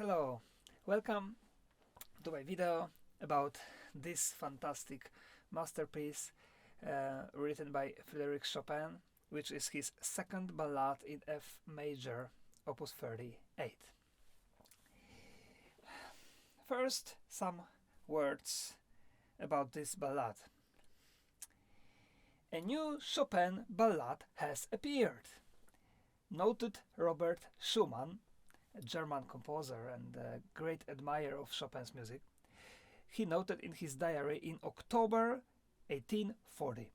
Hello, welcome to my video about this fantastic masterpiece written by Chopin, which is his second ballad in F major, opus 38. First, some words about this ballad. A new Chopin ballad has appeared. Noted Robert Schumann, a German composer and a great admirer of Chopin's music, he noted in his diary in October 1840.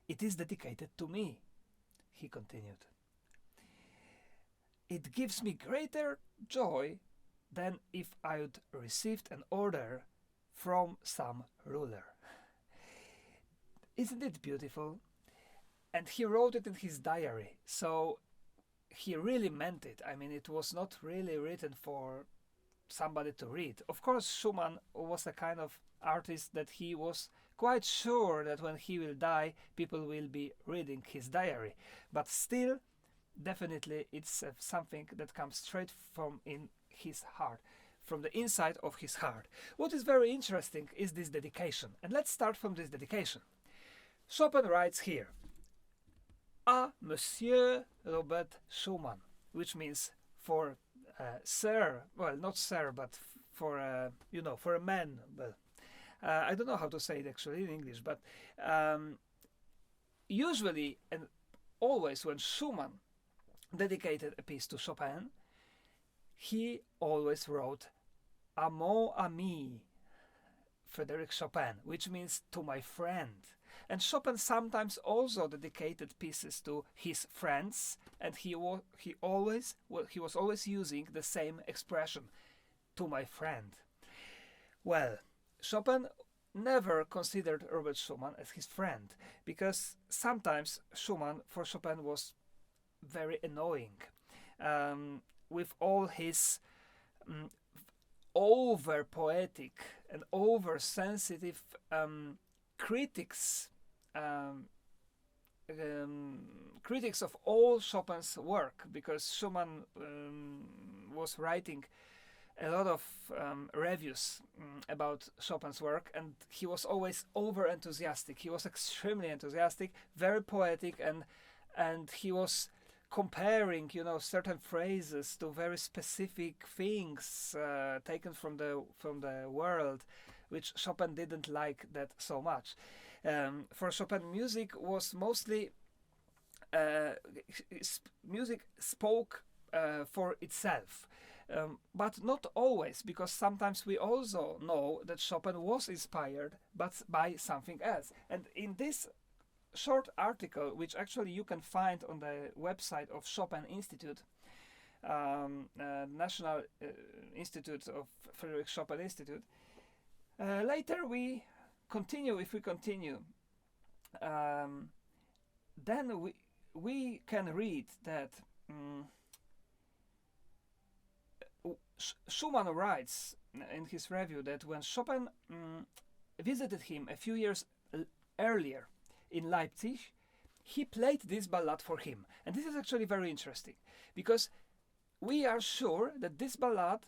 "It is dedicated to me," he continued. "It gives me greater joy than if I had received an order from some ruler." Isn't it beautiful? And he wrote it in his diary, so he really meant it. I mean, it was not really written for somebody to read. Of course, Schumann was a kind of artist that he was quite sure that when he will die, people will be reading his diary. But still, definitely, it's something that comes straight from in his heart, from the inside of his heart. What is very interesting is this dedication. And let's start from this dedication. Chopin writes here, "A Monsieur Robert Schumann," which means for Sir, well, not Sir, but for, for a man. Well, I don't know how to say it actually in English, but usually and always when Schumann dedicated a piece to Chopin, he always wrote "A mon ami, Frédéric Chopin," which means "to my friend." And Chopin sometimes also dedicated pieces to his friends, and he was always using the same expression, "to my friend." Well, Chopin never considered Robert Schumann as his friend, because sometimes for Chopin was very annoying, with all his over poetic and over sensitive critics of all Chopin's work, because Schumann was writing a lot of reviews about Chopin's work, and he was always over enthusiastic. He was extremely enthusiastic, very poetic, and he was comparing, certain phrases to very specific things taken from the world, which Chopin didn't like that so much. For Chopin, music was mostly music spoke for itself, but not always, because sometimes we also know that Chopin was inspired but by something else. And in this short article, which actually you can find on the website of Chopin Institute, National Institute of Frédéric Chopin Institute, later we continue. If we continue, then we can read that Schumann writes in his review that when Chopin visited him a few years earlier in Leipzig, he played this ballad for him. And this is actually very interesting, because we are sure that this ballad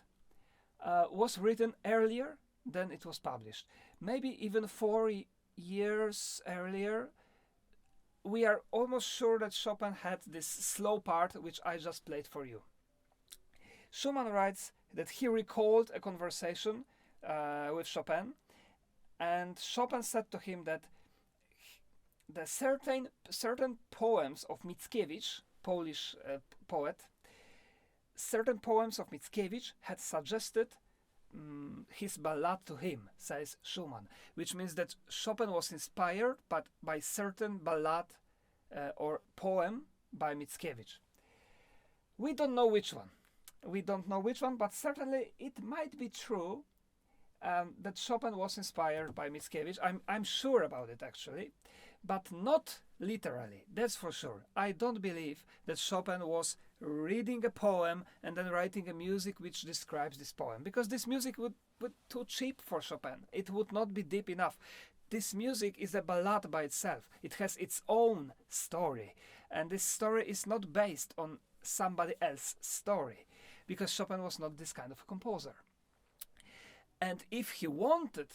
was written earlier than it was published. Maybe even 4 years earlier. We are almost sure that Chopin had this slow part, which I just played for you. Schumann writes that he recalled a conversation with Chopin, and Chopin said to him that the certain poems of Mickiewicz, Polish poet, certain poems of Mickiewicz had suggested his ballad to him, says Schumann, which means that Chopin was inspired by certain ballad or poem by Mickiewicz. We don't know which one, but certainly it might be true that Chopin was inspired by Mickiewicz. I'm sure about it actually, but not literally, that's for sure. I don't believe that Chopin was reading a poem and then writing a music which describes this poem, because this music would be too cheap for Chopin. It would not be deep enough. This music is a ballad by itself. It has its own story, and this story is not based on somebody else's story. because Chopin was not this kind of composer. And if he wanted,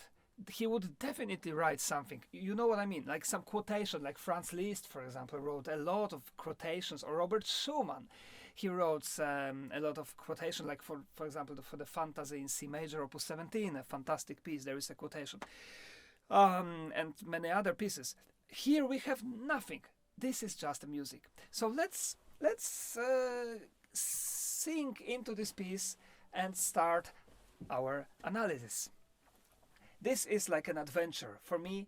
he would definitely write something. You know what I mean? Like some quotation, like Franz Liszt, for example, wrote a lot of quotations, or Robert Schumann. He wrote a lot of quotation, like for example, for the Fantasy in C major, Opus 17, a fantastic piece. There is a quotation, and many other pieces. Here we have nothing. This is just the music. So let's sink into this piece and start our analysis. This is like an adventure for me,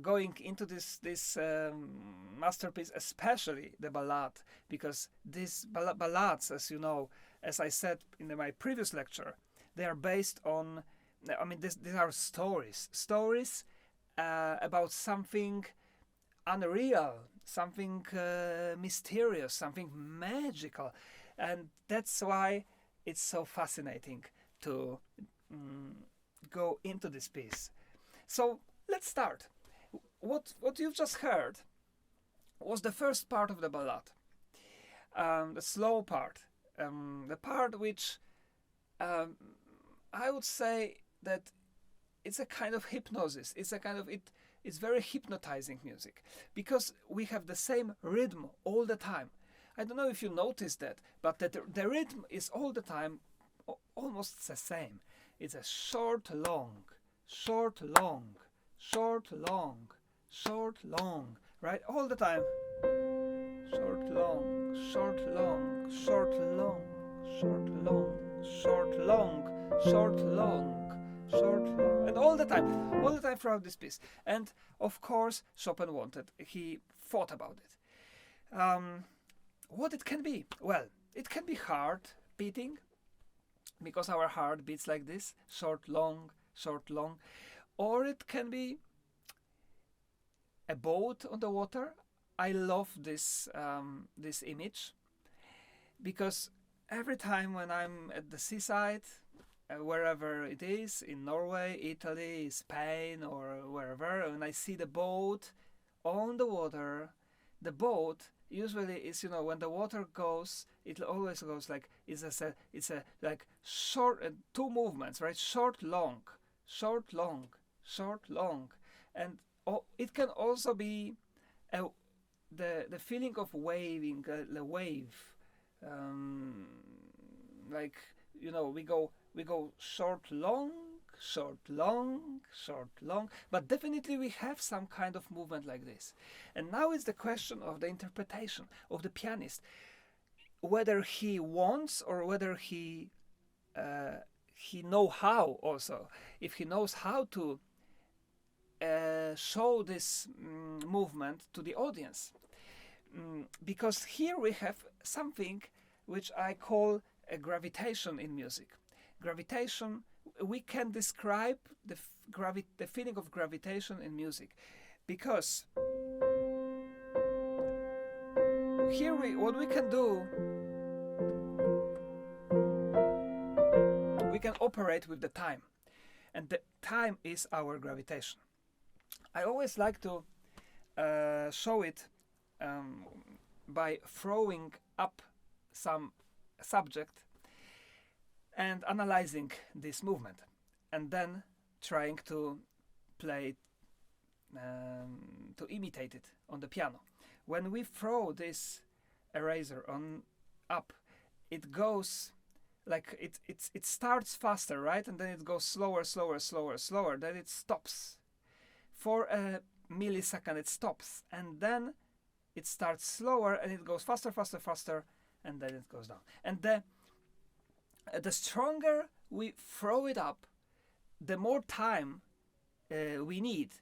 going into this masterpiece, especially the ballad, because these ballads, as you know, as I said in my previous lecture, they are based on, I mean, these are stories about something unreal, something mysterious, something magical, and that's why it's so fascinating to go into this piece. So let's start. What you've just heard was the first part of the ballad, the slow part, the part which I would say that it's a kind of hypnosis. It's a kind of It's very hypnotizing music, because we have the same rhythm all the time. I don't know if you noticed that, but the rhythm is all the time almost the same. It's a short, long, short, long, short, long, short, long, right? All the time. Short, long, short, long, short, long, short, long, short, long, short, long, short, long, and all the time throughout this piece. And of course, Chopin he thought about it. What it can be? Well, it can be heart beating, because our heart beats like this, short, long, or it can be a boat on the water. I love this image, because every time when I'm at the seaside, wherever it is, in Norway, Italy, Spain, or wherever, and I see the boat on the water, the boat usually is, when the water goes, it always goes like, it's a like short, two movements, right? Short, long, short, long, short, long. And it can also be the feeling of waving, the wave, like, we go short, long, short, long, short, long, but definitely we have some kind of movement like this. And now is the question of the interpretation of the pianist, whether he wants, or whether he know how also, if he knows how to show this movement to the audience. Because here we have something which I call a gravitation in music. Gravitation, we can describe the feeling of gravitation in music, because here what we can do, we can operate with the time, and the time is our gravitation. I always like to show it by throwing up some subject and analyzing this movement, and then trying to play to imitate it on the piano. When we throw this eraser on up, it goes like it starts faster, right? And then it goes slower, then it stops. For a millisecond it stops, and then it starts slower, and it goes faster, and then it goes down. And the stronger we throw it up, the more time we need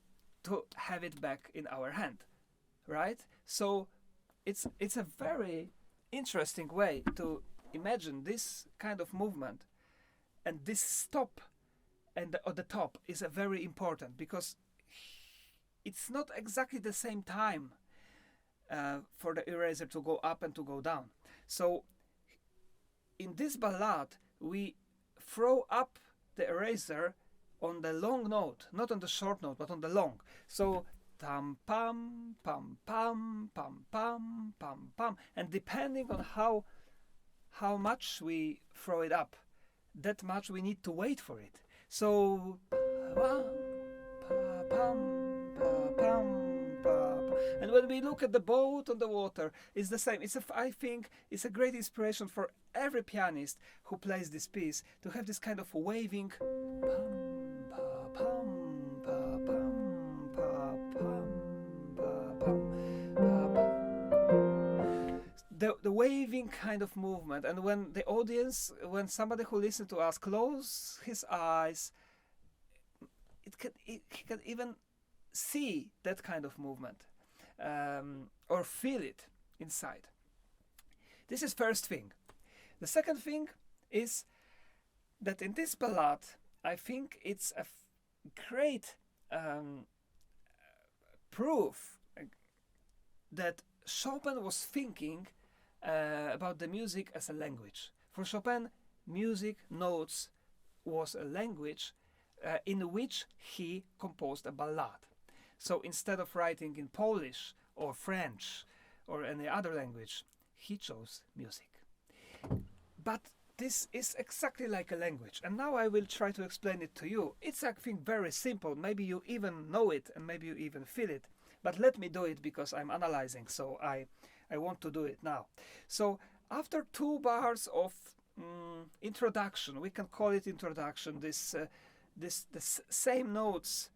to have it back in our hand, right? So it's a very interesting way to imagine this kind of movement, and this stop and at the top is a very important, because it's not exactly the same time for the eraser to go up and to go down. So in this ballad, we throw up the eraser on the long note, not on the short note, but on the long. So tam pam pam pam pam pam pam pam, and depending on how how much we throw it up, that much we need to wait for it. So, and when we look at the boat on the water, it's the same. I think it's a great inspiration for every pianist who plays this piece to have this kind of waving. The waving kind of movement, and when the audience, when somebody who listens to us close his eyes, he can even see that kind of movement, or feel it inside. This is first thing. The second thing is that in this ballad, I think it's a great proof that Chopin was thinking about the music as a language. For Chopin, music, notes, was a language in which he composed a ballad. So instead of writing in Polish or French or any other language, he chose music. But this is exactly like a language, and now I will try to explain it to you. It's, I think, very simple. Maybe you even know it, and maybe you even feel it. But let me do it because I'm analyzing, so I want to do it now. So after 2 bars of introduction, we can call it introduction, this same notes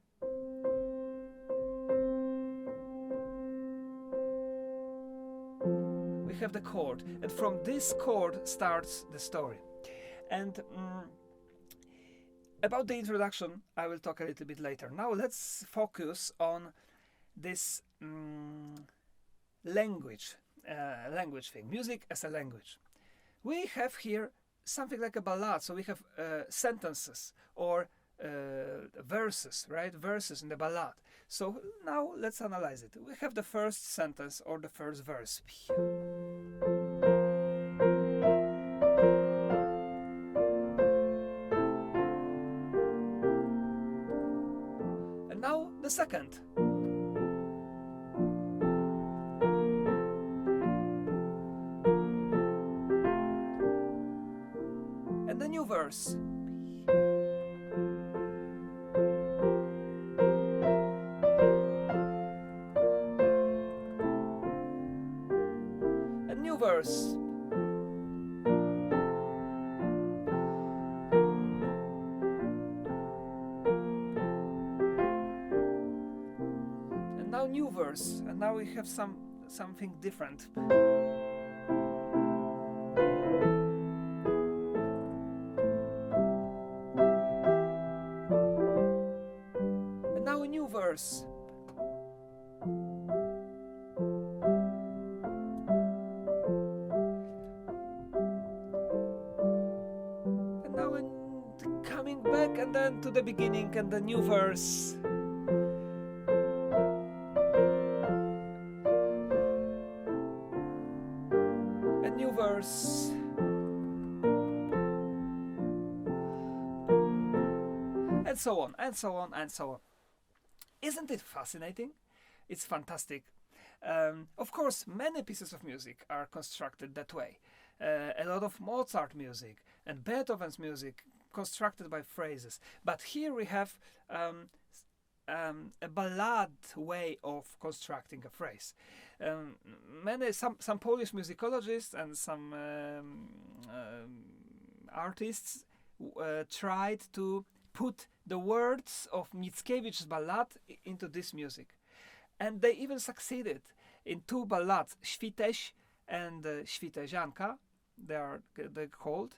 we have the chord, and from this chord starts the story. And about the introduction I will talk a little bit later. Now let's focus on this language thing, music as a language. We have here something like a ballad, so we have sentences or verses, right? Verses in the ballad. So now let's analyze it. We have the first sentence or the first verse. And now the second. And the new verse. A new verse. And now new verse. And now we have something different. Verse. And now coming back and then to the beginning and the new verse. A new verse. And so on, and so on, and so on. Isn't it fascinating? It's fantastic. Of course, many pieces of music are constructed that way. A lot of Mozart music and Beethoven's music constructed by phrases. But here we have a ballad way of constructing a phrase. Some Polish musicologists and some artists tried to put the words of Mickiewicz's ballad into this music. And they even succeeded in 2 ballads, Świteś and Świtezianka, they're called.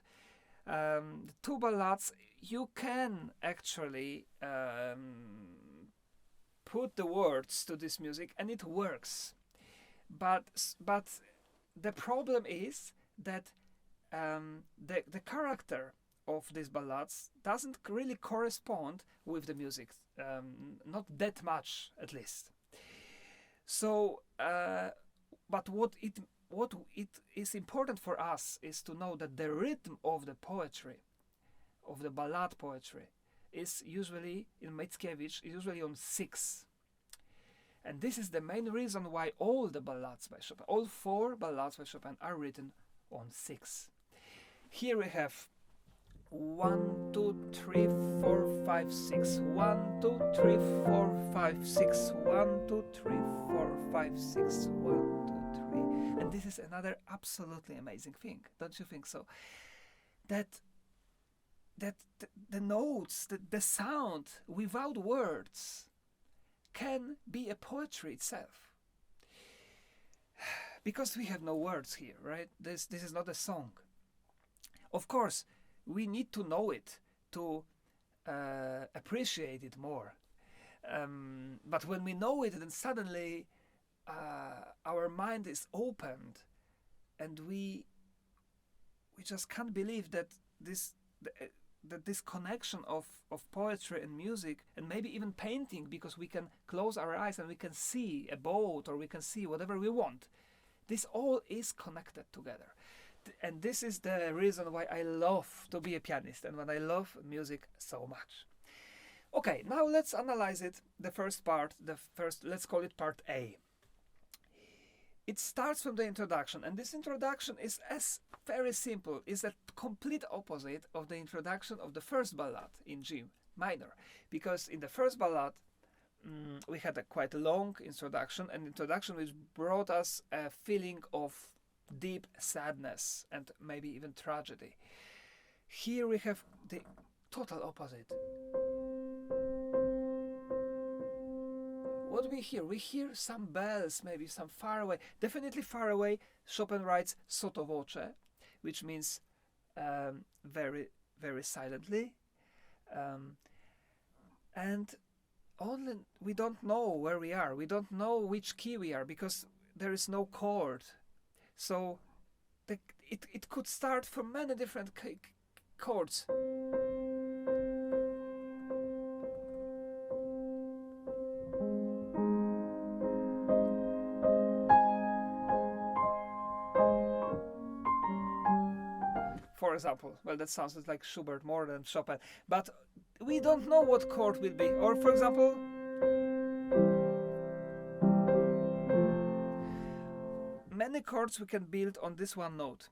The 2 ballads, you can actually put the words to this music and it works. But the problem is that the character of these ballads doesn't really correspond with the music, not that much at least. So, but what it is important for us is to know that the rhythm of the poetry, of the ballad poetry, is usually in Mickiewicz usually on 6, and this is the main reason why all the ballads by Chopin, all 4 ballads by Chopin, are written on 6. Here we have 1, 2, 3, 4, 5, 6. 1, 2, 3, 4, 5, 6. 1, 2, 3, 4, 5, 6. 1, 2, 3. And this is another absolutely amazing thing, don't you think so? That the notes, the sound without words can be a poetry itself. Because we have no words here, right? This is not a song. Of course, we need to know it to appreciate it more. But when we know it, then suddenly our mind is opened, and we just can't believe that this connection of poetry and music, and maybe even painting, because we can close our eyes and we can see a boat, or we can see whatever we want. This all is connected together. And this is the reason why I love to be a pianist, and when I love music so much. Okay, now let's analyze it. The first part, let's call it part A. It starts from the introduction, and this introduction is very simple. It's a complete opposite of the introduction of the first ballad in G minor, because in the first ballad we had a quite long introduction, an introduction which brought us a feeling of deep sadness and maybe even tragedy. Here we have the total opposite. What we hear? We hear some bells, maybe some far away. Definitely far away. Chopin writes sotto voce, which means very, very silently. And only we don't know where we are. We don't know which key we are, because there is no chord. So it could start from many different chords. For example, well, that sounds like Schubert more than Chopin, but we don't know what chord will be. Or for example, many chords we can build on this one note.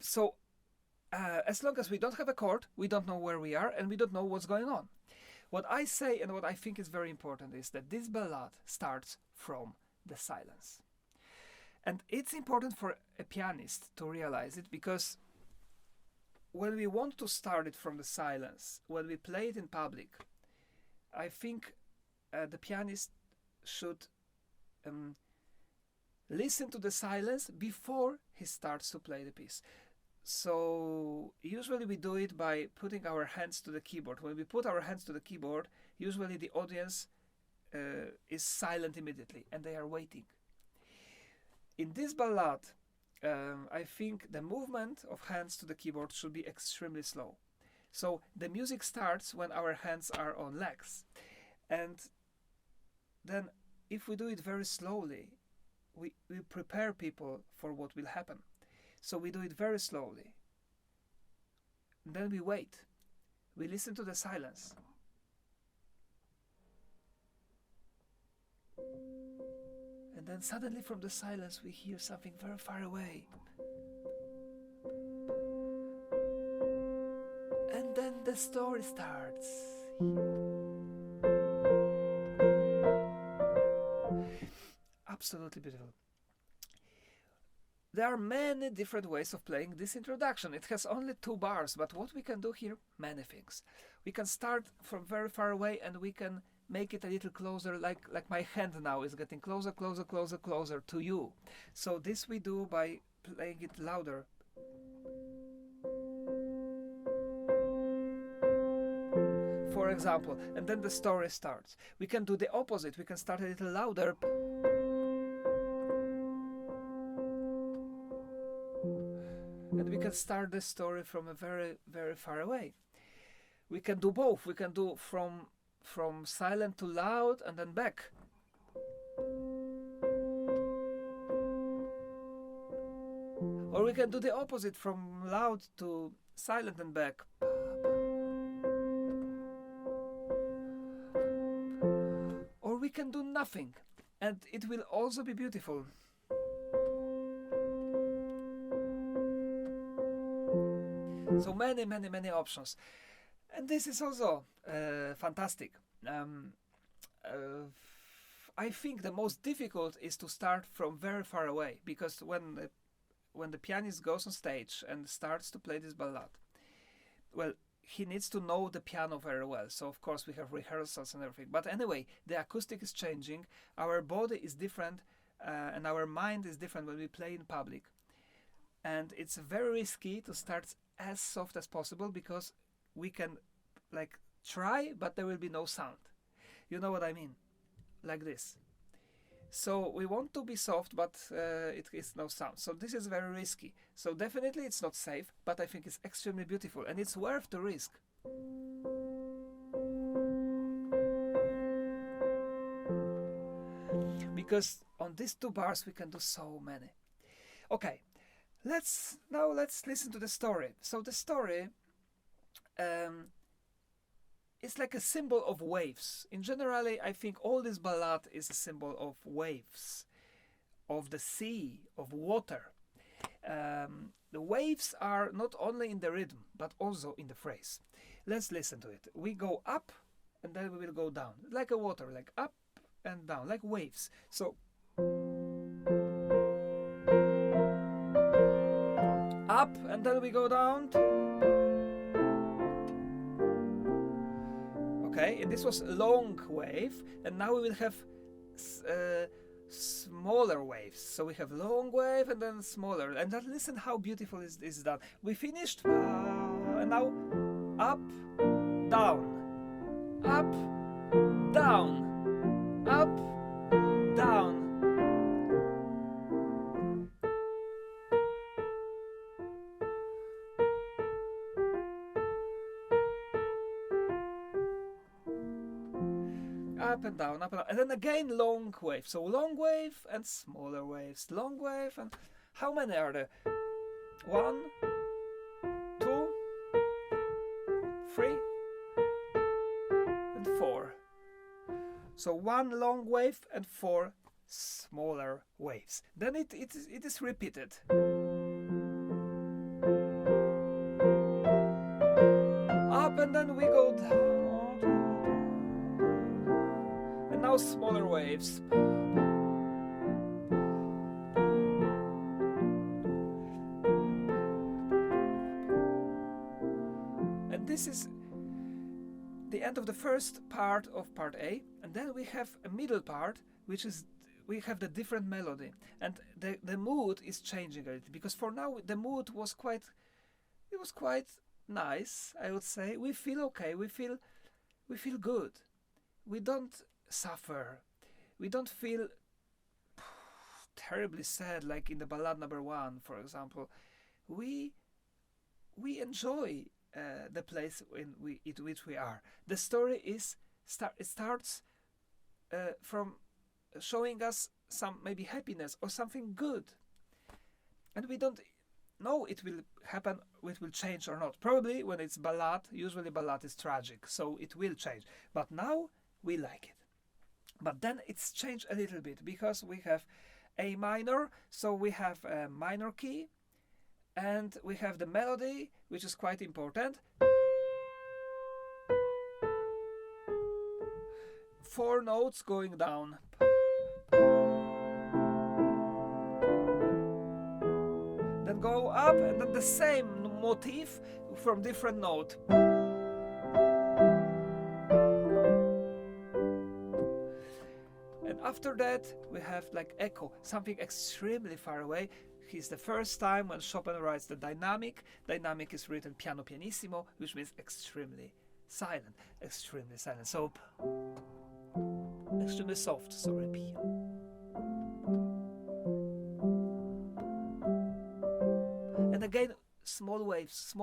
So as long as we don't have a chord, we don't know where we are, and we don't know what's going on. What I say, and what I think is very important, is that this ballad starts from the silence. And it's important for a pianist to realize it, because when we want to start it from the silence, when we play it in public, I think the pianist should listen to the silence before he starts to play the piece. So usually we do it by putting our hands to the keyboard. When we put our hands to the keyboard, usually the audience is silent immediately, and they are waiting. In this ballad, I think the movement of hands to the keyboard should be extremely slow. So the music starts when our hands are on legs. And then if we do it very slowly, we prepare people for what will happen. So we do it very slowly. Then we wait. We listen to the silence. And then suddenly from the silence we hear something very far away. And then the story starts. Absolutely beautiful. There are many different ways of playing this introduction. It has only 2 bars, but what we can do here? Many things. We can start from very far away, and we can make it a little closer, like my hand now is getting closer, closer, closer, closer to you. So this we do by playing it louder. For example, and then the story starts. We can do the opposite. We can start a little louder. And we can start the story from a very, very far away. We can do both. We can do from silent to loud and then back. Or we can do the opposite, from loud to silent and back. Or we can do nothing, and it will also be beautiful. So many options, and this is also fantastic. I think the most difficult is to start from very far away, because when the pianist goes on stage and starts to play this ballad, well, he needs to know the piano very well. So of course we have rehearsals and everything. But anyway, the acoustic is changing, our body is different, and our mind is different when we play in public. And it's very risky to start as soft as possible, because we can like try, but there will be no sound. You know what I mean? Like this. So we want to be soft, but it is no sound. So this is very risky. So definitely it's not safe, but I think it's extremely beautiful, and it's worth the risk. Because on these 2 bars we can do so many. Okay, let's listen to the story. So the story it's like a symbol of waves. In generally, I think all this ballad is a symbol of waves, of the sea, of water. The waves are not only in the rhythm, but also in the phrase. Let's listen to it. We go up, and then we will go down, like a water, like up and down, like waves. So up, and then we go down. Okay, and this was a long wave, and now we will have smaller waves. So we have long wave and then smaller. And then listen how beautiful is done. We finished, and now up, down, up, down, up, down. Up and down, and then again long wave. So long wave and smaller waves, long wave, and how many are there? 1, 2, 3, and 4. So 1 long wave and 4 smaller waves. Then it is repeated. Up, and then we go down. Now smaller waves. And this is the end of the first part of part A, and then we have a middle part, which is we have the different melody, and the mood is changing a little, because for now the mood was quite nice, I would say. We feel okay, we feel good. We don't suffer. We don't feel terribly sad like in the ballad number 1, for example. We enjoy the place in which we are. The story starts from showing us some maybe happiness or something good, and we don't know it will happen, it will change or not. Probably when it's ballad, usually ballad is tragic, so it will change. But now we like it. But then it's changed a little bit, because we have A minor, so we have a minor key, and we have the melody, which is quite important. 4 notes going down. Then go up, and then the same motif from different note. And after that we have like echo, something extremely far away. It's the first time when Chopin writes the dynamic. Dynamic is written piano pianissimo, which means extremely silent, so extremely soft, sorry, P. And again small waves,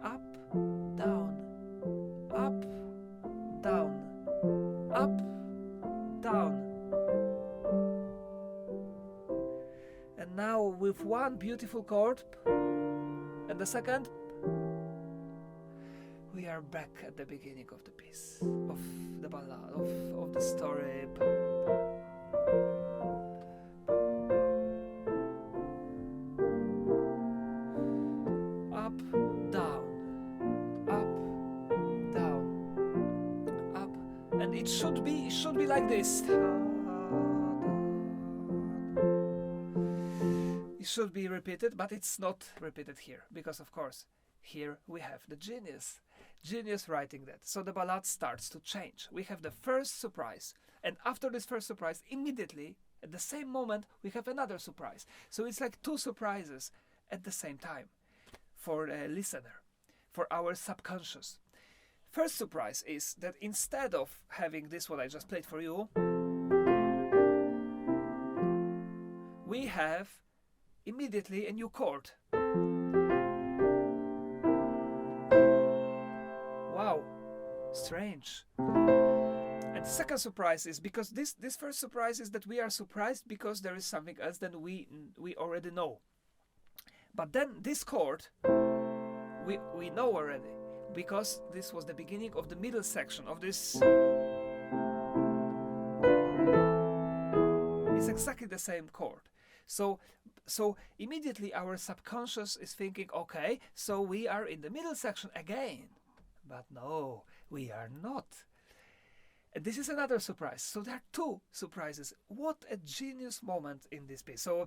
up, down, up, down, up, down. And now with one beautiful chord and the second, we are back at the beginning of the piece, of the ballad, of the story. Up, and it should be like this. It should be repeated, but it's not repeated here, because of course here we have the genius writing that. So the ballad starts to change. We have the first surprise, and after this first surprise, immediately at the same moment we have another surprise. So it's like two surprises at the same time for the listener, for our subconscious. First surprise is that instead of having this, what I just played for you, we have immediately a new chord. Wow, strange. And the second surprise is because this first surprise is that we are surprised because there is something else than we already know. But then this chord we know already, because this was the beginning of the middle section of this. It's exactly the same chord. So immediately our subconscious is thinking, okay, so we are in the middle section again. But no, we are not. And this is another surprise. So there are two surprises. What a genius moment in this piece. So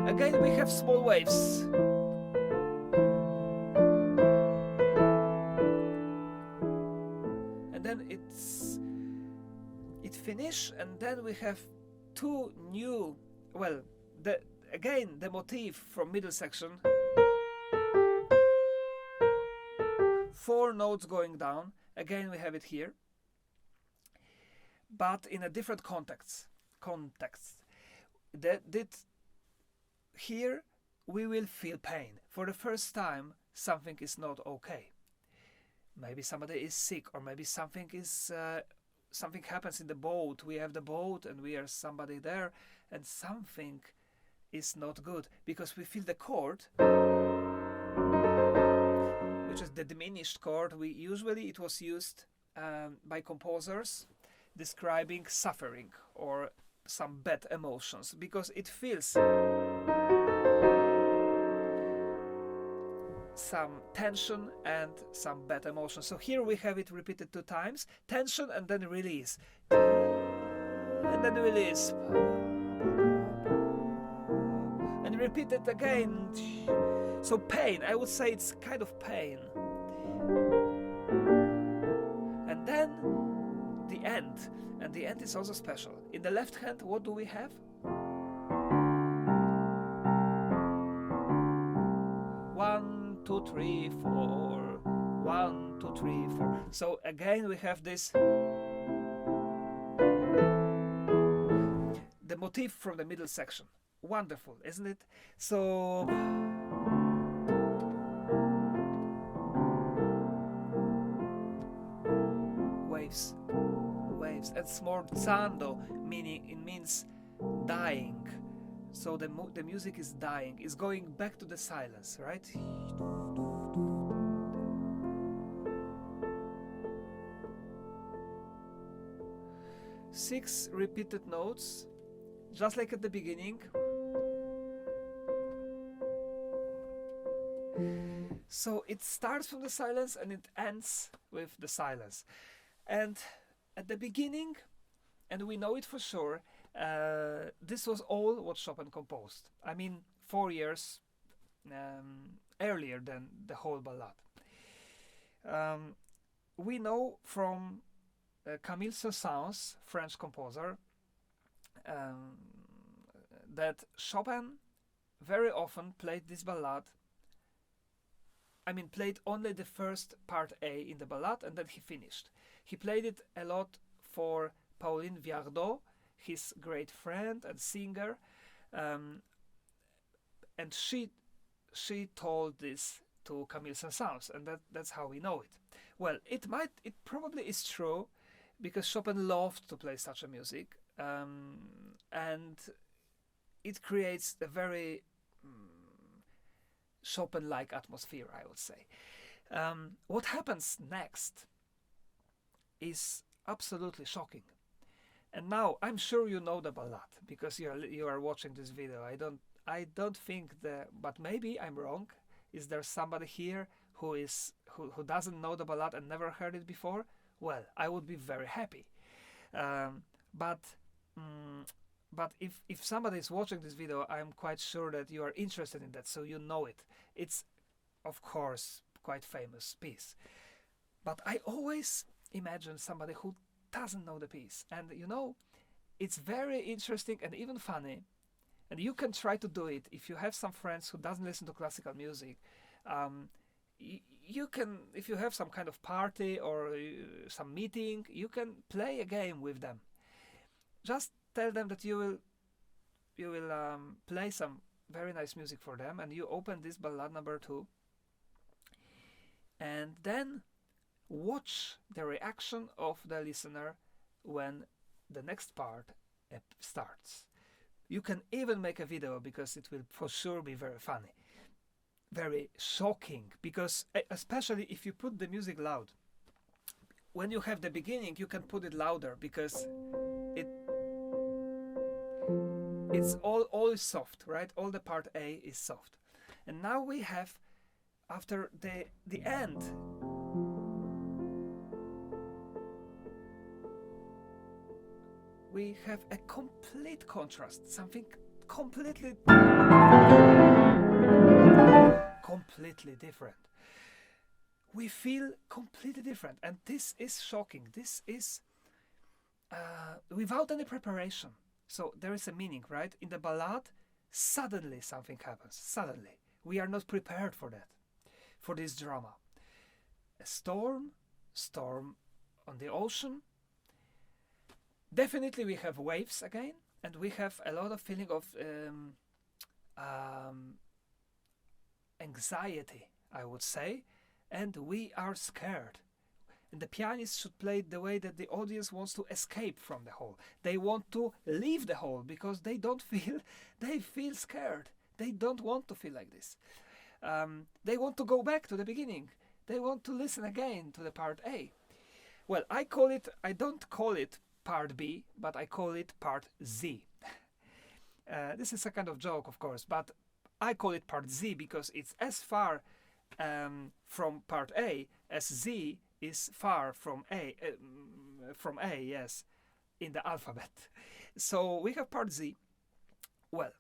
again we have small waves. And then it finish, and then we have two new, well, again the motif from middle section, 4 notes going down. Again we have it here, but in a different context. Here we will feel pain. For the first time something is not okay. Maybe somebody is sick, or maybe something happens in the boat. We have the boat and we are somebody there, and something is not good, because we feel the chord, which is the diminished chord. It was used by composers describing suffering or some bad emotions, because it feels some tension and some bad emotion. So here we have it repeated 2 times, tension and then release, and then release, and repeat it again. So pain, I would say it's kind of pain. And then the end, and the end is also special. In the left hand, what do we have? 1, 2, 3, 4. 1, 2, 3, 4. So again we have this, the motif from the middle section. Wonderful, isn't it? So waves, and smorzando, meaning it means dying. So the music is dying, is going back to the silence, right? Six repeated notes, just like at the beginning. So it starts from the silence and it ends with the silence. And at the beginning, and we know it for sure, this was all what Chopin composed. I mean, 4 years earlier than the whole ballad. We know from Camille Saint-Saëns, French composer, that Chopin very often played this ballad. I mean, played only the first part A in the ballad, and then he finished. He played it a lot for Pauline Viardot, his great friend and singer, and she told this to Camille Saint-Saëns, and that's how we know it. Well, it probably is true, because Chopin loved to play such a music, and it creates a very Chopin-like atmosphere, I would say. What happens next is absolutely shocking. And now I'm sure you know the ballad, because you are watching this video. I don't think but maybe I'm wrong. Is there somebody here who doesn't know the ballad and never heard it before? Well, I would be very happy. But if somebody is watching this video, I'm quite sure that you are interested in that, so you know it. It's, of course, quite famous piece. But I always imagine somebody who doesn't know the piece. And you know, it's very interesting and even funny. And you can try to do it if you have some friends who doesn't listen to classical music. You can, if you have some kind of party or some meeting, you can play a game with them. Just tell them that you will play some very nice music for them, and you open this ballad number 2, and then watch the reaction of the listener when the next part starts. You can even make a video, because it will for sure be very funny, very shocking, because especially if you put the music loud. When you have the beginning, you can put it louder, because it's all is soft, right? All the part A is soft. And now we have, after the end, we have a complete contrast, something completely different. We feel completely different, and this is shocking. This is without any preparation. So there is a meaning, right? In the ballad, suddenly something happens. Suddenly. We are not prepared for that, for this drama. A storm on the ocean. Definitely we have waves again, and we have a lot of feeling of anxiety, I would say, and we are scared. And the pianist should play it the way that the audience wants to escape from the hole. They want to leave the hole because they feel scared. They don't want to feel like this. They want to go back to the beginning. They want to listen again to the part A. Well, I don't call it part B, but I call it part Z. This is a kind of joke, of course, but I call it part Z because it's as far from part A as Z is far from A, yes, in the alphabet. So we have part Z. Well,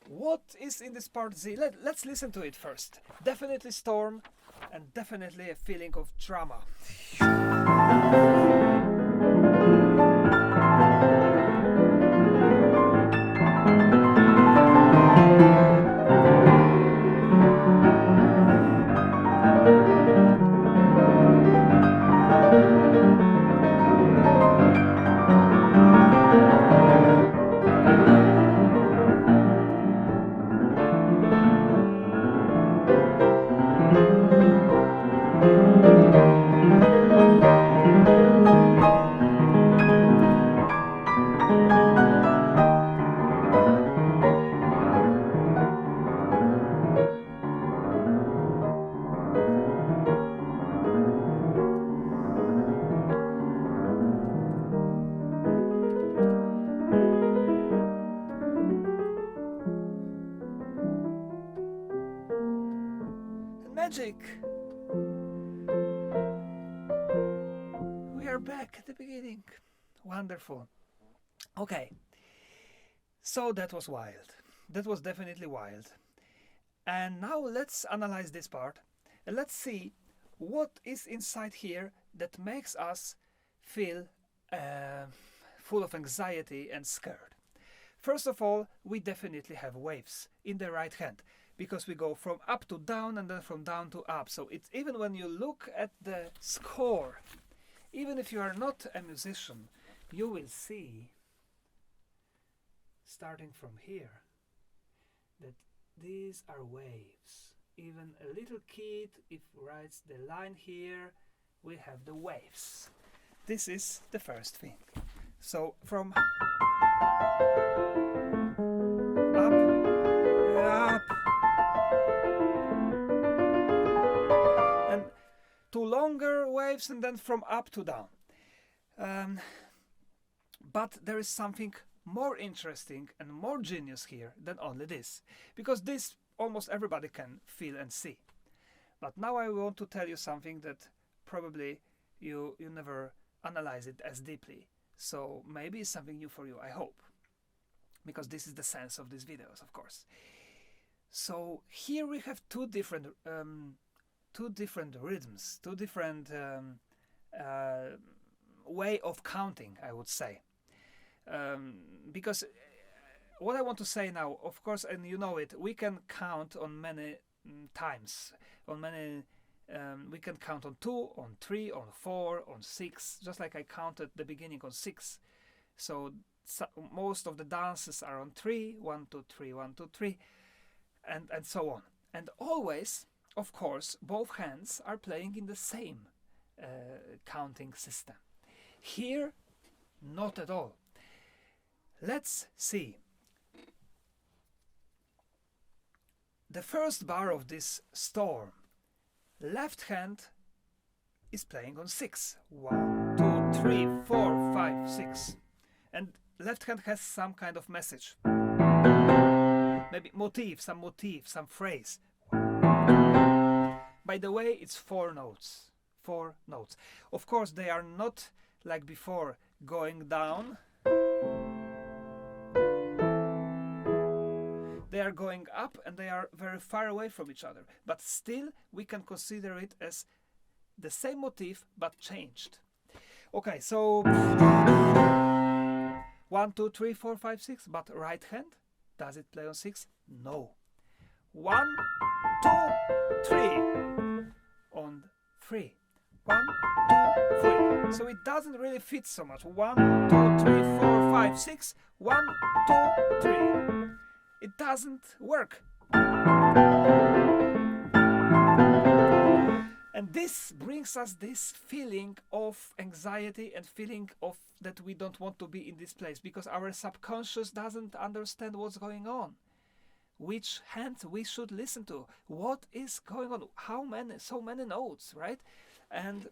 what is in this part Z? Let's listen to it first. Definitely storm, and definitely a feeling of drama. Magic! We are back at the beginning. Wonderful. Okay. So that was wild. That was definitely wild. And now let's analyze this part. And let's see what is inside here that makes us feel full of anxiety and scared. First of all, we definitely have waves in the right hand, because we go from up to down and then from down to up. So it's even when you look at the score, even if you are not a musician, you will see, starting from here, that these are waves. Even a little kid, if writes the line here, we have the waves. This is the first thing. So from up, and two longer waves, and then from up to down. But there is something more interesting and more genius here than only this, because this almost everybody can feel and see. But now I want to tell you something that probably you never analyze it as deeply. So maybe it's something new for you, I hope. Because this is the sense of these videos, of course. So here we have two different rhythms, two different way of counting, I would say. Because what I want to say now, of course, and you know it, we can count on many times, on many. We can count on 2, on 3, on 4, on 6, just like I counted at the beginning on 6. So most of the dances are on 3, 1, 2, 3, 1, 2, 3, and so on. And always, of course, both hands are playing in the same counting system. Here, not at all. Let's see. The first bar of this storm, left hand is playing on 6. 1, 2, 3, 4, 5, 6. And left hand has some kind of message. Maybe some phrase. By the way, it's 4 notes. 4 notes. Of course, they are not like before going down. They are going up and they are very far away from each other. But still, we can consider it as the same motif but changed. Okay, so 1, 2, 3, 4, 5, 6. But right hand, does it play on 6? No. 1, 2, 3 on 3. 1, 2, 3. So it doesn't really fit so much. 1, 2, 3, 4, 5, 6. 1, 2, 3. It doesn't work. And this brings us this feeling of anxiety and feeling of that we don't want to be in this place because our subconscious doesn't understand what's going on. Which hand we should listen to? What is going on? How many? So many notes, right? And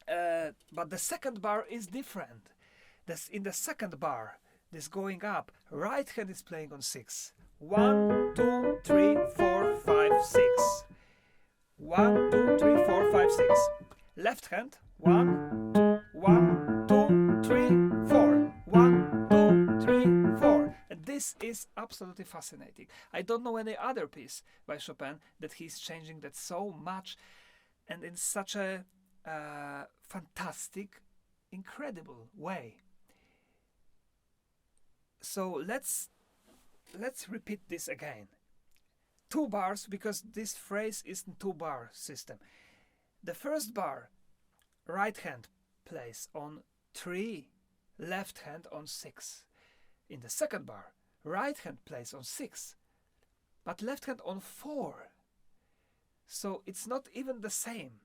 but the second bar is different. In the second bar, this going up, right hand is playing on 6. 1, 2, 3, 4, 5, 6. 1, 2, 3, 4, 5, 6. Left hand, 1, 1, 2, 3, 4. 1, 2, 3, 4. And this is absolutely fascinating. I don't know any other piece by Chopin that he's changing that so much and in such a fantastic, incredible way. So let's repeat this again. 2 bars, because this phrase is in 2-bar system. The first bar, right hand plays on 3, left hand on 6. In the second bar, right hand plays on 6, but left hand on 4. So it's not even the same.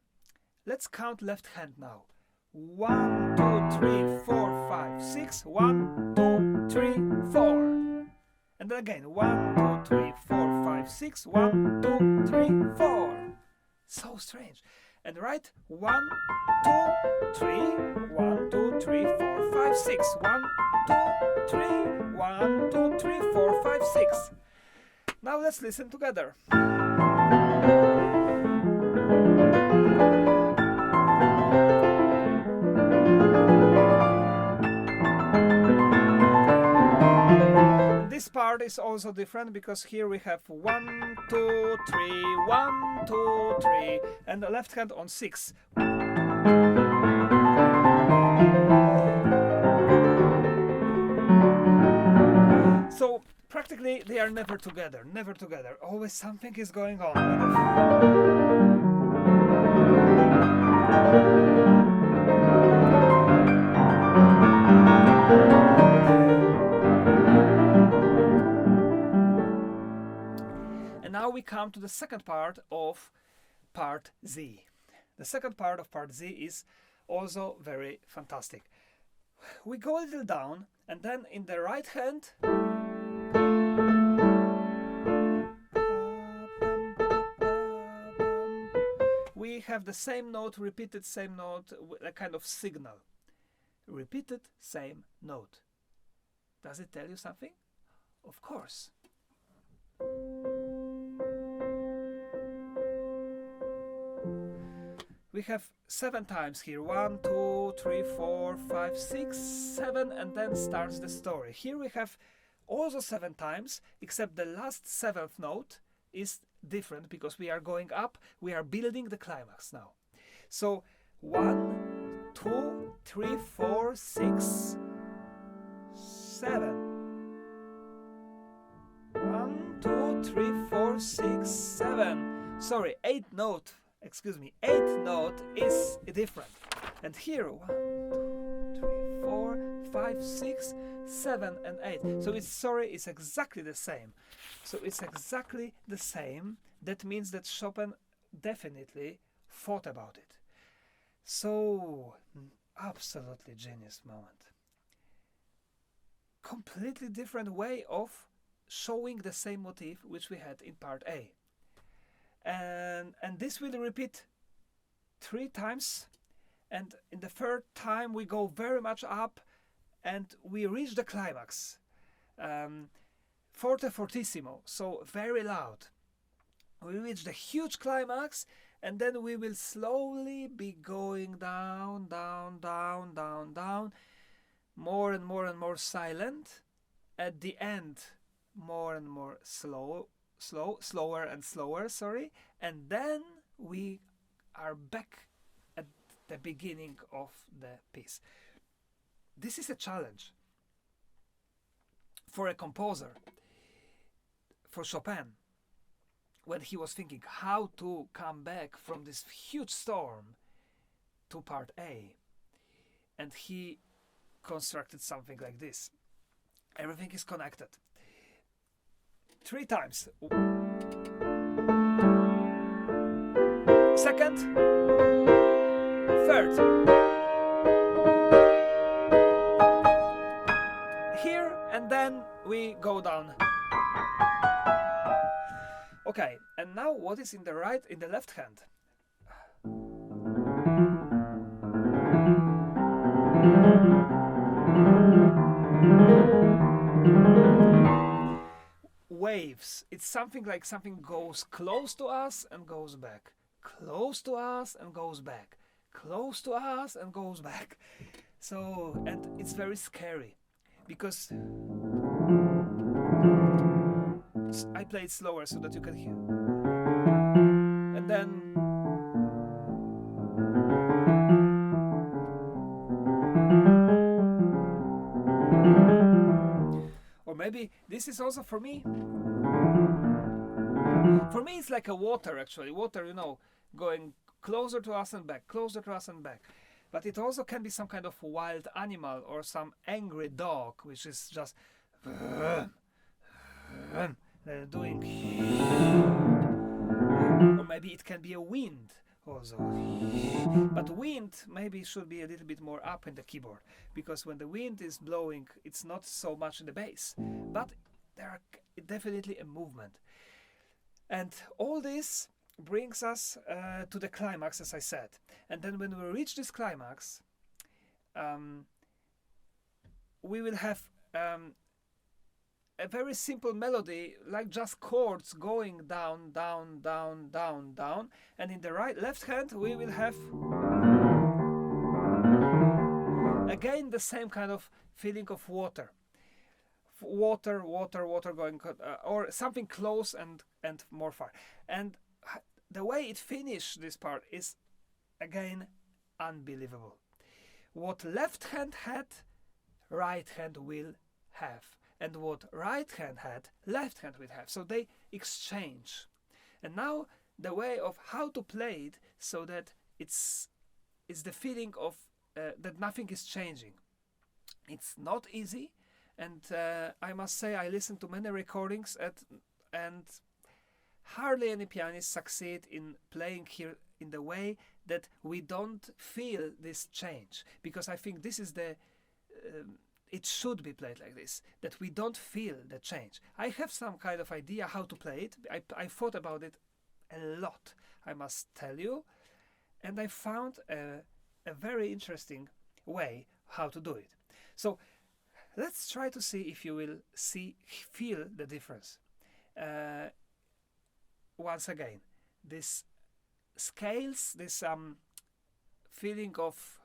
Let's count left hand now. 1, 2, 3, 4, 5, 6. 1, 2, 3, 4. And then again, 1, 2, 3, 4, 5, 6. 1, 2, 3, 4. So strange. And right, 1, 2, 3. 1, 2, 3, 4, 5, 6. 1, 2, 3. 1, 2, 3, 4, 5, 6. Now let's listen together. This part is also different because here we have 1, 2, 3, 1, 2, 3, and the left hand on 6. So practically they are never together, never together. Always something is going on. And now we come to the second part of part Z. The second part of part Z is also very fantastic. We go a little down, and then in the right hand, we have the same note, repeated same note, a kind of signal. Repeated same note. Does it tell you something? Of course. we have 7 times here. 1, 2, 3, 4, 5, 6, 7, and then starts the story. Here we have also 7 times, except the last 7th note is different because we are going up, we are building the climax now. So 1, 2, 3, 4, 6, 7. 1, 2, 3, 4, 6, 7. Sorry, 8th note. Excuse me, 8th note is different. And here 1, 2, 3, 4, 5, 6, 7, and 8. So it's exactly the same. So it's exactly the same. That means that Chopin definitely thought about it. So absolutely genius moment. Completely different way of showing the same motif which we had in part A. And this will repeat 3 times, and in the 3rd time we go very much up and we reach the climax, forte fortissimo, so very loud. We reach the huge climax, and then we will slowly be going down, down, down, down, down, more and more and more silent. At the end, more and more slower and slower, sorry, and then we are back at the beginning of the piece. This is a challenge for a composer, for Chopin, when he was thinking how to come back from this huge storm to part A, and he constructed something like this. Everything is connected. 3 times. 2nd, 3rd. Here, and then we go down. Okay, and now what is in the left hand? Waves. It's something like something goes close to us and goes back, close to us and goes back, close to us and goes back. So, and it's very scary because I play it slower so that you can hear. And then or maybe this is also for me. For me, it's like a water, actually. Water, you know, going closer to us and back, closer to us and back. But it also can be some kind of wild animal or some angry dog, which is just doing. Or maybe it can be a wind also. But wind maybe should be a little bit more up in the keyboard, because when the wind is blowing, it's not so much in the bass. But there are definitely a movement. And all this brings us to the climax, as I said. And then when we reach this climax, we will have a very simple melody, like just chords going down, down, down, down, down. And in the left hand, we will have again the same kind of feeling of water. Water going, or something close and more far. And the way it finished this part is again unbelievable. What left hand had, right hand will have, and what right hand had, left hand will have. So they exchange. And now the way of how to play it so that it's the feeling of that nothing is changing. It's not easy. And I must say, I listened to many recordings and hardly any pianists succeed in playing here in the way that we don't feel this change. Because I think this is it should be played like this, that we don't feel the change. I have some kind of idea how to play it. I thought about it a lot, I must tell you. And I found a very interesting way how to do it. So let's try to see if you will feel the difference. Once again, these scales, these feeling of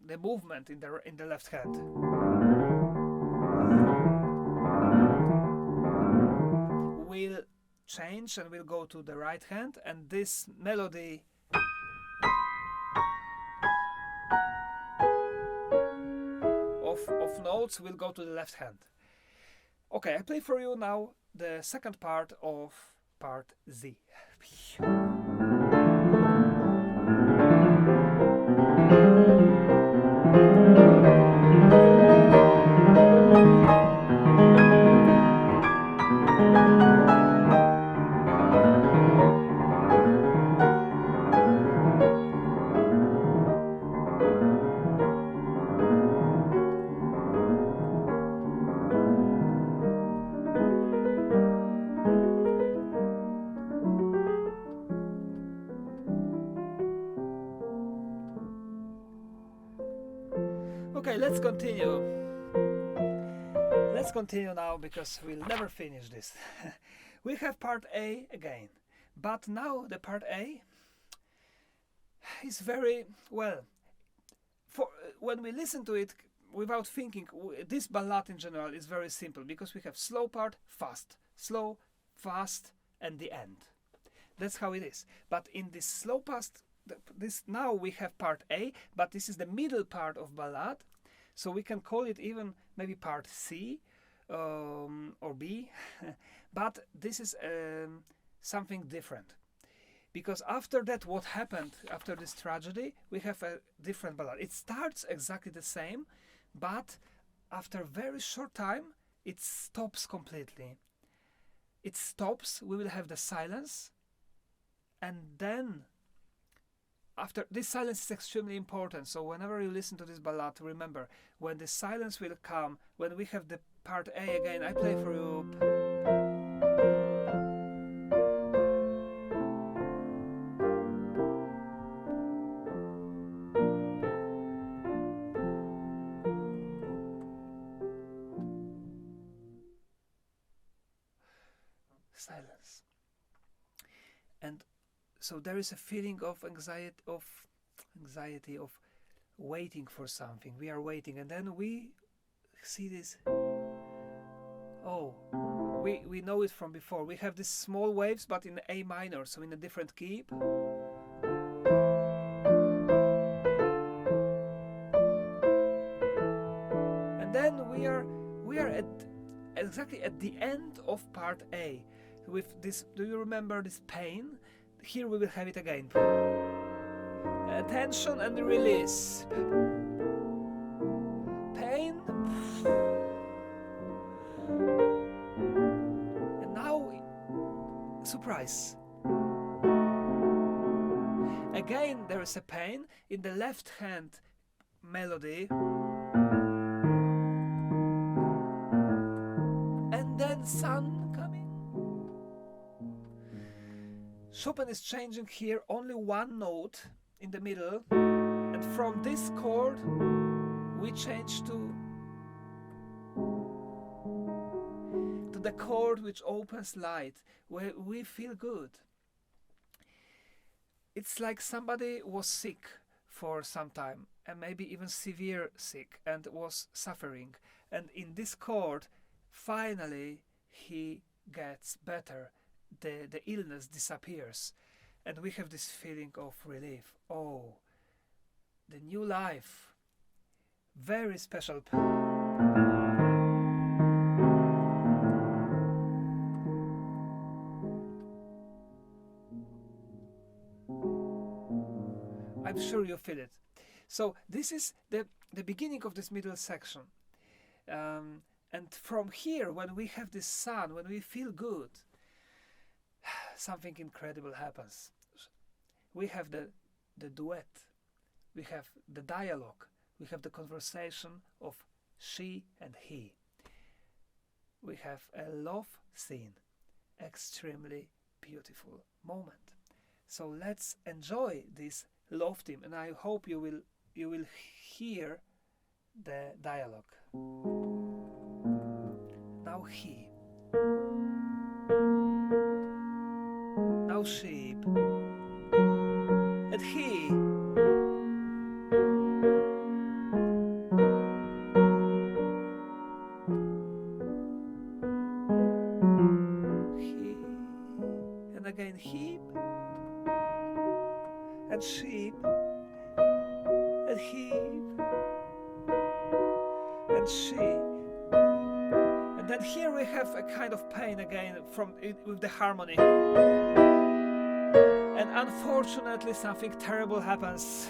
the movement in the left hand. We'll change and we'll go to the right hand, and this melody of notes will go to the left hand. Okay, I play for you now the second part of part Z. Okay, let's continue. Let's continue now, because we'll never finish this. We have part A again, but now the part A is very well. For when we listen to it without thinking, this ballad in general is very simple, because we have slow part, fast, slow, fast, and the end. That's how it is. But in this slow fast, this now we have part A, but this is the middle part of ballad. So we can call it even maybe part C or B, but this is something different. Because after that, what happened after this tragedy, we have a different ballad. It starts exactly the same, but after a very short time, it stops completely. It stops, we will have the silence, and then after this silence is extremely important. So whenever you listen to this ballad, remember, when the silence will come, when we have the part A again, I play for you. Silence. And so there is a feeling of anxiety of waiting for something. We are waiting, and then we see this. Oh, we know it from before. We have these small waves, but in A minor, so in a different key. And then we are exactly at the end of part A with this. Do you remember this pain? Here we will have it again. Tension and release. Pain. And now, surprise. Again, there is a pain in the left hand melody. And then sun coming. Chopin is changing here only one note in the middle, and from this chord we change to the chord which opens light, where we feel good. It's like somebody was sick for some time, and maybe even severe sick, and was suffering, and in this chord finally he gets better. The illness disappears, and we have this feeling of relief. Oh, the new life. Very special. I'm sure you feel it. So this is the beginning of this middle section. And from here, when we have this sun, when we feel good, something incredible happens. We have the duet, we have the dialogue, we have the conversation of she and he. We have a love scene, extremely beautiful moment. So let's enjoy this love theme, and I hope you will hear the dialogue. Now he. Now she, and he, again hip and sheep and hip and sheep. And then here we have a kind of pain again with the harmony. And unfortunately something terrible happens.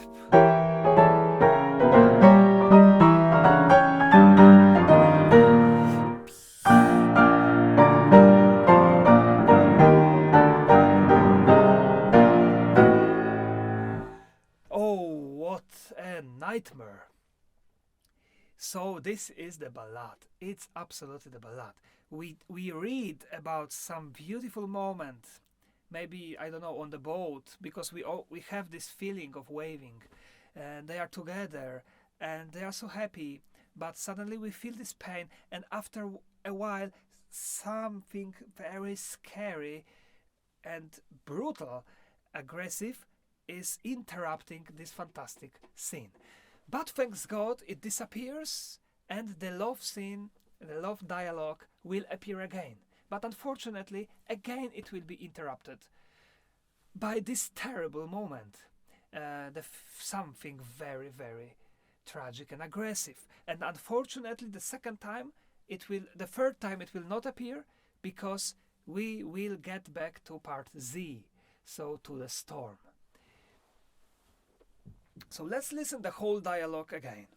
Oh, what a nightmare. So this is the ballad. It's absolutely the ballad. We read about some beautiful moment, maybe, I don't know, on the boat, because we have this feeling of waving, and they are together and they are so happy, but suddenly we feel this pain, and after a while something very scary and brutal, aggressive, is interrupting this fantastic scene. But thanks God, it disappears, and the love scene, the love dialogue will appear again. But unfortunately, again it will be interrupted by this terrible moment, something very, very tragic and aggressive. And unfortunately, the third time it will not appear, because we will get back to part Z, so to the storm. So let's listen the whole dialogue again.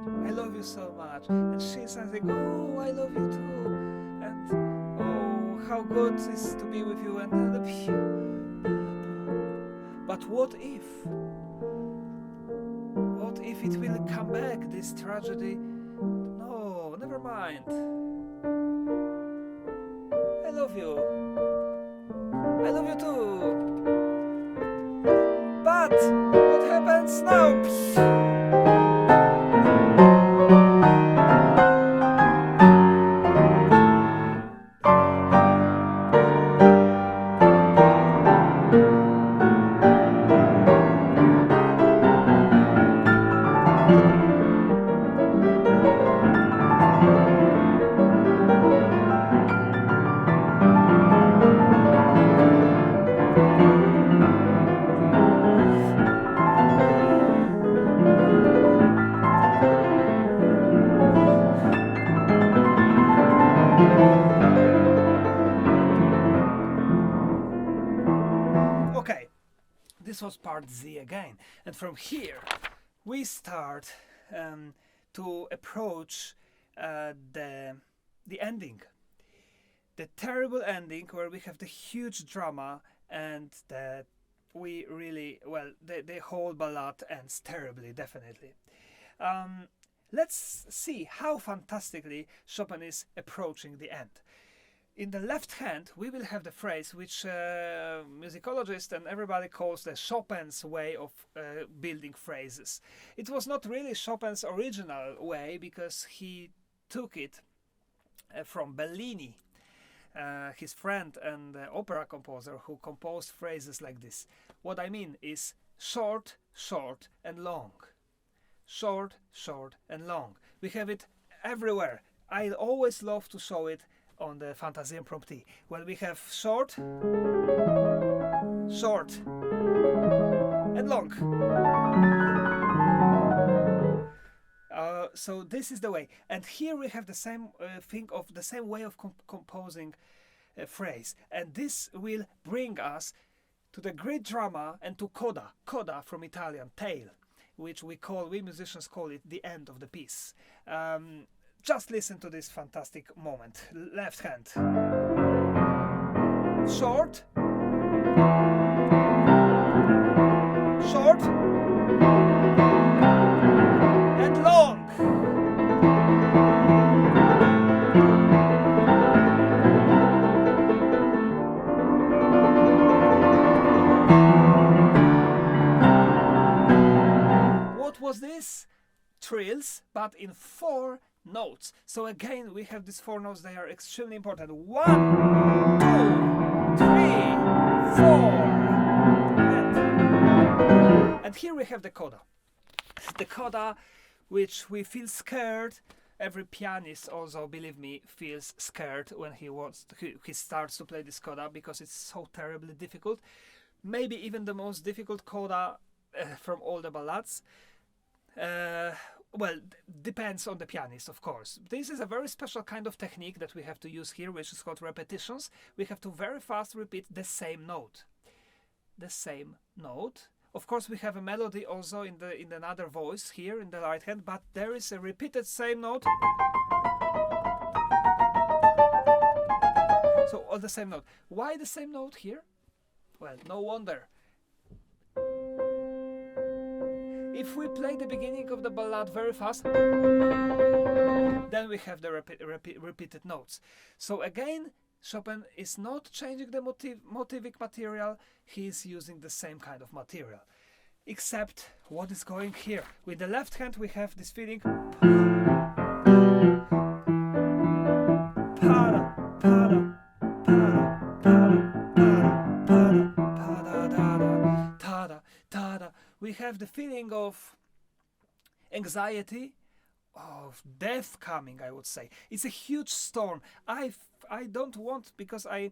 I love you so much. And she says like, oh, I love you too. And oh, how good it is to be with you. And but what if it will come back, this tragedy? No, never mind. I love you. I love you too. But what happens now? Okay, this was part Z again, and from here we start to approach the ending, the terrible ending, where we have the huge drama, and that we really, well, the whole ballad ends terribly, definitely. Let's see how fantastically Chopin is approaching the end. In the left hand, we will have the phrase which musicologists and everybody calls the Chopin's way of building phrases. It was not really Chopin's original way, because he took it from Bellini, his friend and opera composer, who composed phrases like this. What I mean is short, short and long. Short, short and long. We have it everywhere. I always love to show it on the Fantasie Impromptu. When we have short, short and long. so this is the way. And here we have the same thing of the same way of composing a phrase. And this will bring us to the great drama and to coda. Coda from Italian, tail, which we musicians call it the end of the piece. Just listen to this fantastic moment. Left hand. Short. Short. And long. What was this? Trills, but in 4 notes. So again, we have these 4 notes. They are extremely important. 1, 2, 3, 4. And here we have the coda. The coda, which we feel scared. Every pianist also, believe me, feels scared when he starts to play this coda, because it's so terribly difficult. Maybe even the most difficult coda from all the ballads. Well, depends on the pianist, of course. This is a very special kind of technique that we have to use here, which is called repetitions. We have to very fast repeat the same note. The same note. Of course, we have a melody also in another voice here in the right hand, but there is a repeated same note. So, all the same note. Why the same note here? Well, no wonder. If we play the beginning of the ballad very fast, then we have the repeated notes. So again, Chopin is not changing the motivic material, he is using the same kind of material. Except what is going here. With the left hand we have this feeling. We have the feeling of anxiety, of death coming, I would say. It's a huge storm. I don't want, because I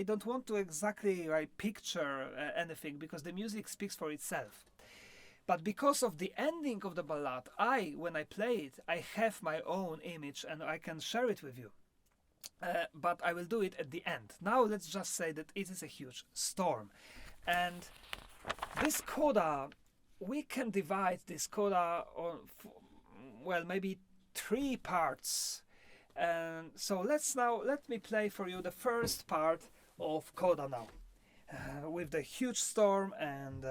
don't want to exactly picture anything, because the music speaks for itself. But because of the ending of the ballad, when I play it, I have my own image and I can share it with you. But I will do it at the end. Now let's just say that it is a huge storm. And this coda, we can divide this coda on, well, maybe 3 parts. And so let me play for you the first part of coda now, with the huge storm and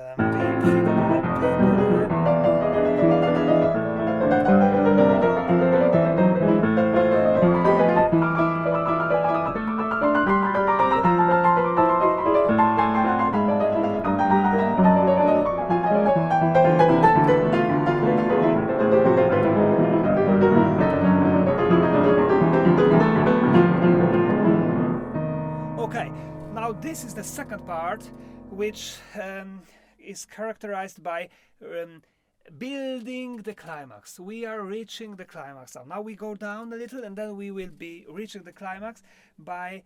this is the second part, which is characterized by building the climax. We are reaching the climax now. Now we go down a little, and then we will be reaching the climax by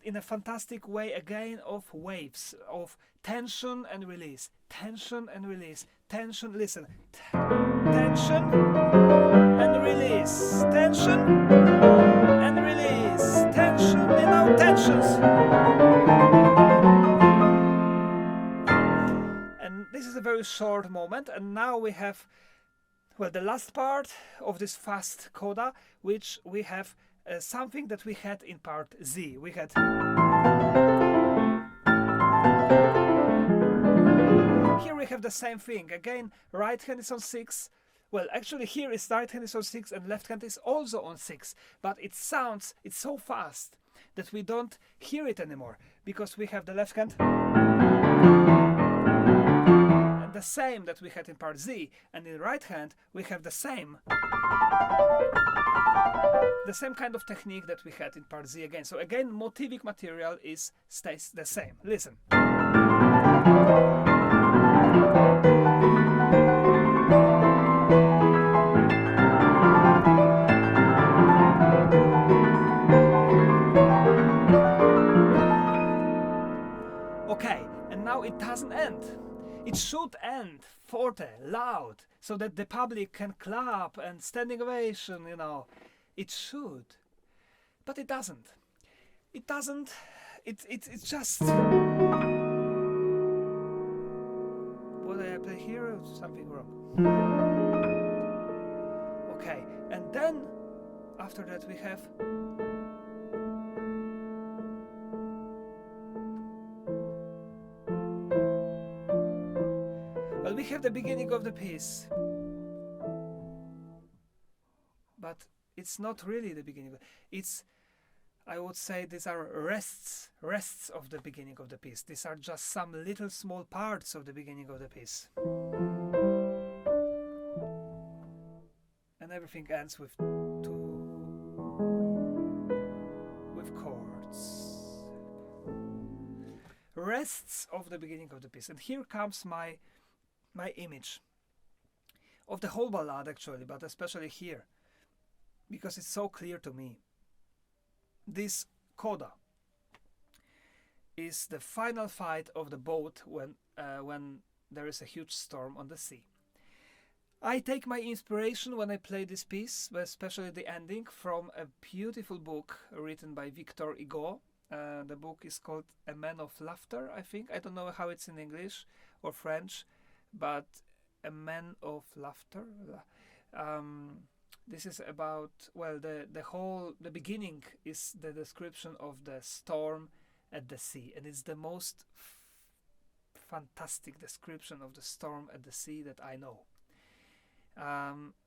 in a fantastic way again of waves of tension and release, tension and release, tension. Listen, tension and release, tension and release, tension, and now tensions. And this is a very short moment, and now we have, well, the last part of this fast coda, which we have something that we had in part Z. We had here we have the same thing. Again, right hand is on 6. Well, actually here is right hand is on 6 and left hand is also on 6. But it sounds, it's so fast that we don't hear it anymore, because we have the left hand and the same that we had in part Z, and in right hand we have the same kind of technique that we had in part Z again. So again, motivic material stays the same. Listen. Okay, and now it doesn't end. It should end forte, loud, so that the public can clap and standing ovation, you know. It should. But it doesn't. It doesn't. It's just... What did I play here? Or something wrong. Okay, and then after that we have... Well, we have the beginning of the piece. But it's not really the beginning. It's, I would say, these are rests of the beginning of the piece. These are just some little small parts of the beginning of the piece. And everything ends with chords. Rests of the beginning of the piece. And here comes my image of the whole ballad, actually, but especially here, because it's so clear to me. This coda is the final fight of the boat when there is a huge storm on the sea. I take my inspiration when I play this piece, especially the ending, from a beautiful book written by Victor Hugo. The book is called A Man of Laughter, I think. I don't know how it's in English or French, but A Man of Laughter. This is about, well, the beginning is the description of the storm at the sea, and it's the most fantastic description of the storm at the sea that I know.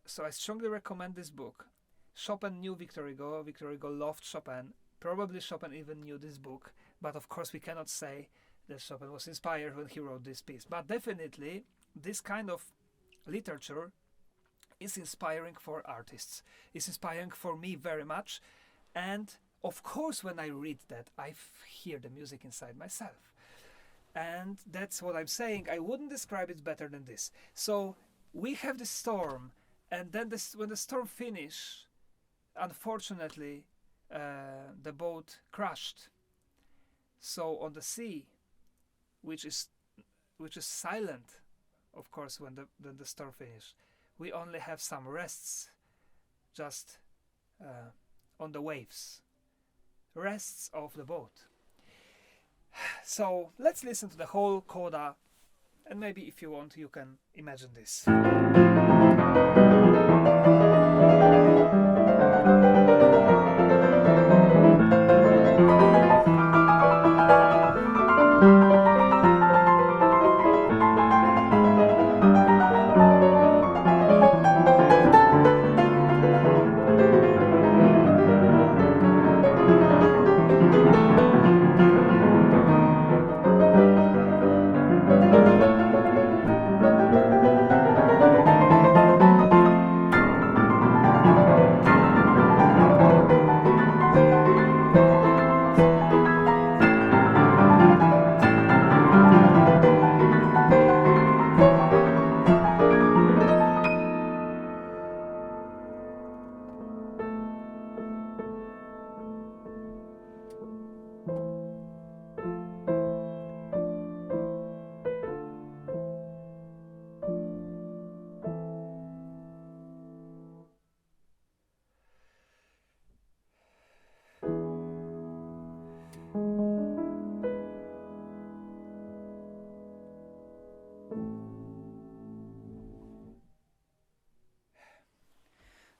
So I strongly recommend this book. Chopin knew Victor Hugo. Victor Hugo loved Chopin. Probably Chopin even knew this book, but of course we cannot say that Chopin was inspired when he wrote this piece. But definitely this kind of literature is inspiring for artists. It's inspiring for me very much. And of course when I read that, I hear the music inside myself. And that's what I'm saying. I wouldn't describe it better than this. So we have the storm, and then when the storm finished, unfortunately, the boat crashed. So on the sea, which is silent, of course, when the storm finished, we only have some rests, just on the waves, rests of the boat. So let's listen to the whole coda, and maybe if you want, you can imagine this.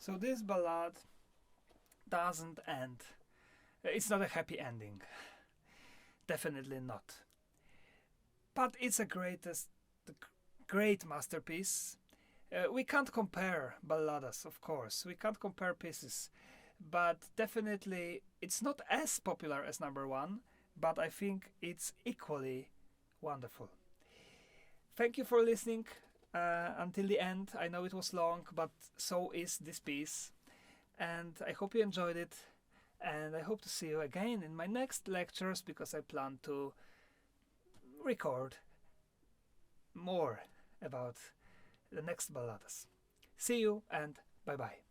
So this ballad doesn't end. It's not a happy ending. Definitely not. But it's a great masterpiece. We can't compare balladas, of course. We can't compare pieces. But definitely it's not as popular as number one, but I think it's equally wonderful. Thank you for listening until the end. I know it was long, but so is this piece. And I hope you enjoyed it. And I hope to see you again in my next lectures, because I plan to record more about the next balladas. See you and bye-bye.